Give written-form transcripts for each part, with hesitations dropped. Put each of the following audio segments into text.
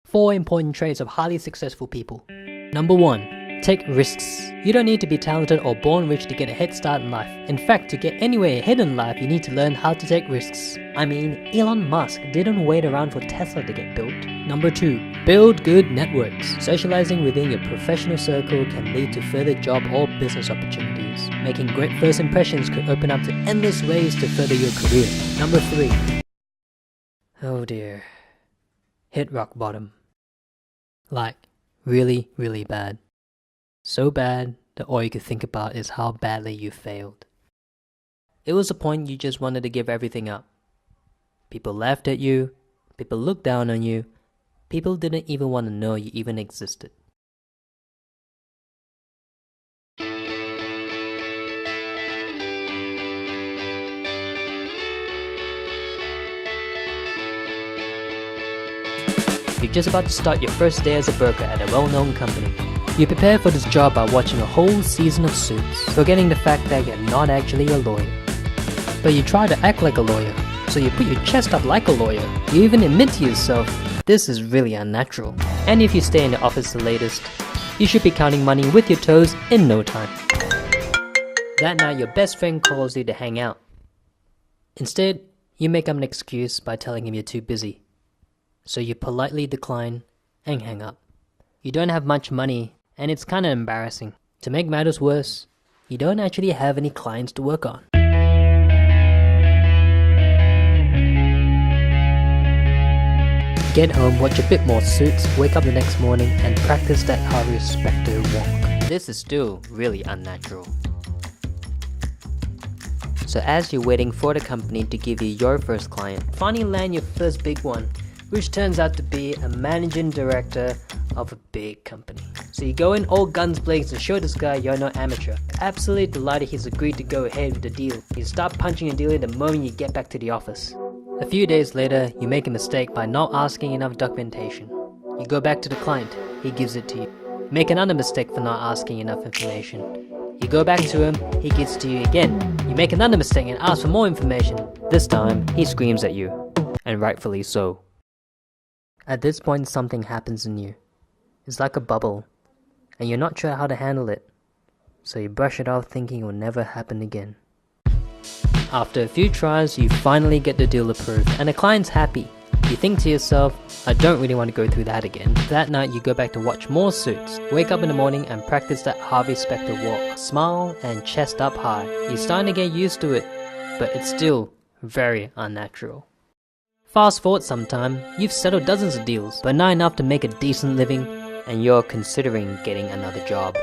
4 important traits of highly successful people. Number 1. Take risks. You don't need to be talented or born rich to get a head start in life. In fact, to get anywhere ahead in life, you need to learn how to take risks. I mean, Elon Musk didn't wait around for Tesla to get built. Number 2. Build good networks. Socializing within your professional circle can lead to further job or business opportunities. Making great first impressions could open up to endless ways to further your career. Number 3. Oh dear. Hit rock bottom. Like, really, really bad. So bad that all you could think about is how badly you failed. It was a point you just wanted to give everything up. People laughed at you, people looked down on you, people didn't even want to know you even existed. You're just about to start your first day as a broker at a well-known company. You prepare for this job by watching a whole season of Suits, forgetting the fact that you're not actually a lawyer. But you try to act like a lawyer, so you put your chest up like a lawyer. You even admit to yourself, this is really unnatural. And if you stay in the office the latest, you should be counting money with your toes in no time. That night, your best friend calls you to hang out. Instead, you make up an excuse by telling him you're too busy. So you politely decline and hang up. You don't have much money, and it's kinda embarrassing. To make matters worse, you don't actually have any clients to work on. Get home, watch a bit more Suits, wake up the next morning, and practice that Harvey Specter walk. This is still really unnatural. So as you're waiting for the company to give you your first client, finally land your first big one, which turns out to be a managing director of a big company. So you go in all guns blazing to show this guy you're no amateur. Absolutely delighted he's agreed to go ahead with the deal. You start punching a deal the moment you get back to the office. A few days later, you make a mistake by not asking enough documentation. You go back to the client, he gives it to you. Make another mistake for not asking enough information. You go back to him, he gives it to you again. You make another mistake and ask for more information. This time, he screams at you, and rightfully so. At this point, something happens in you. It's like a bubble, and you're not sure how to handle it. So you brush it off thinking it will never happen again. After a few tries, you finally get the deal approved, and the client's happy. You think to yourself, I don't really want to go through that again. That night, you go back to watch more Suits, wake up in the morning and practice that Harvey Specter walk. Smile and chest up high. You're starting to get used to it, but it's still very unnatural. Fast forward some time, you've settled dozens of deals, but not enough to make a decent living, and you're considering getting another job.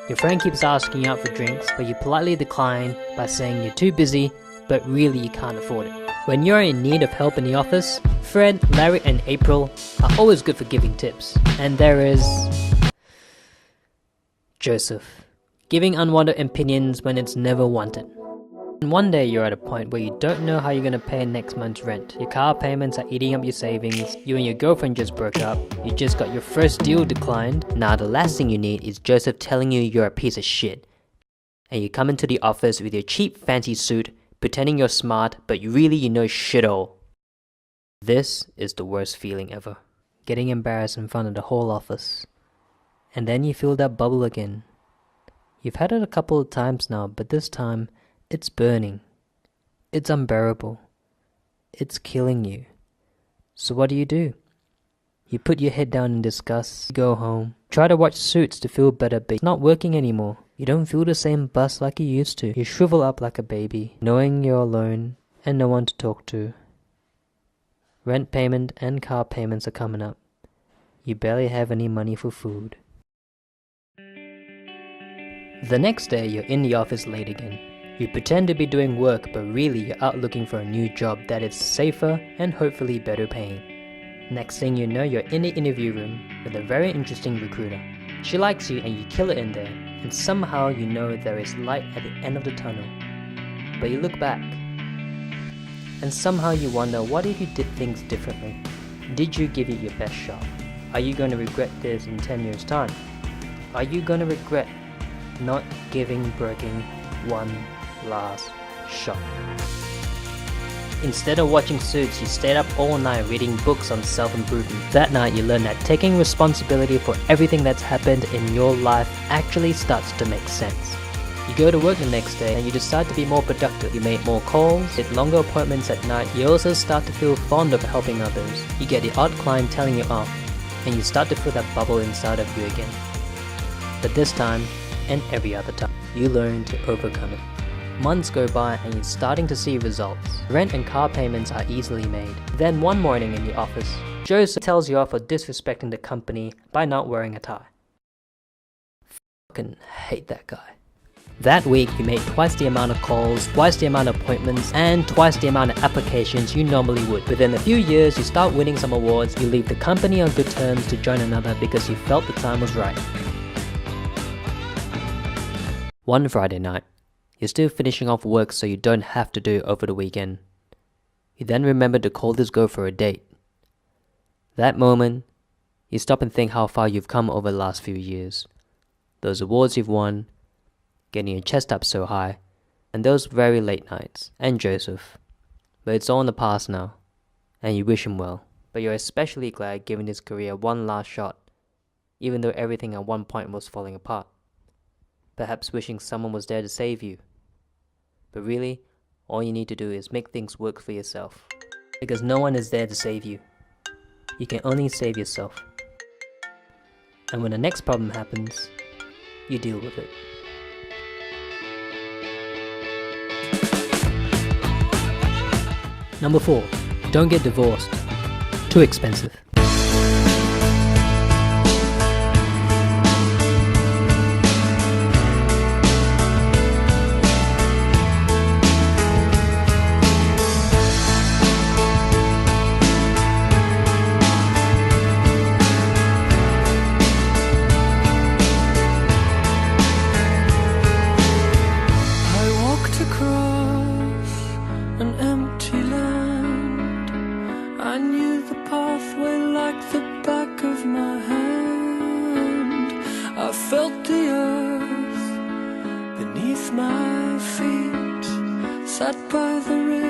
Your friend keeps asking you out for drinks, but you politely decline by saying you're too busy, but really you can't afford it. When you're in need of help in the office, Fred, Larry and April are always good for giving tips. And there is Joseph, giving unwanted opinions when it's never wanted. And one day you're at a point where you don't know how you're going to pay next month's rent. Your car payments are eating up your savings. You and your girlfriend just broke up. You just got your first deal declined. Now the last thing you need is Joseph telling you you're a piece of shit. And you come into the office with your cheap fancy suit, pretending you're smart, but really you know shit all. This is the worst feeling ever. Getting embarrassed in front of the whole office. And then you feel that bubble again. You've had it a couple of times now, but this time, it's burning. It's unbearable. It's killing you. So what do? You put your head down in disgust, go home, try to watch Suits to feel better, but it's not working anymore. You don't feel the same buzz like you used to. You shrivel up like a baby, knowing you're alone and no one to talk to. Rent payment and car payments are coming up. You barely have any money for food. The next day, you're in the office late again. You pretend to be doing work, but really you're out looking for a new job that is safer and hopefully better paying. Next thing you know, you're in the interview room with a very interesting recruiter. She likes you and you kill it in there, and somehow you know there is light at the end of the tunnel. But you look back, and somehow you wonder, what if you did things differently? Did you give it your best shot? Are you going to regret this in 10 years' time? Are you going to regret not giving Birkin one last shot? Instead of watching Suits, you stayed up all night reading books on self-improvement. That night you learned that taking responsibility for everything that's happened in your life actually starts to make sense. You go to work the next day and you decide to be more productive. You make more calls, get longer appointments at night. You also start to feel fond of helping others. You get the odd client telling you off, and you start to feel that bubble inside of you again. But this time, and every other time, you learn to overcome it. Months go by and you're starting to see results. Rent and car payments are easily made. Then one morning in the office, Joseph tells you off for disrespecting the company by not wearing a tie. Fucking hate that guy. That week, you made twice the amount of calls, twice the amount of appointments, and twice the amount of applications you normally would. Within a few years, you start winning some awards, you leave the company on good terms to join another because you felt the time was right. One Friday night, you're still finishing off work so you don't have to do it over the weekend. You then remember to call this girl for a date. That moment, you stop and think how far you've come over the last few years. Those awards you've won, getting your chest up so high, and those very late nights, and Joseph. But it's all in the past now, and you wish him well. But you're especially glad giving his career one last shot, even though everything at one point was falling apart. Perhaps wishing someone was there to save you. But really, all you need to do is make things work for yourself. Because no one is there to save you. You can only save yourself. And when the next problem happens, you deal with it. Number 4. Don't get divorced. Too expensive. I knew the pathway like the back of my hand. I felt the earth beneath my feet, sat by the river.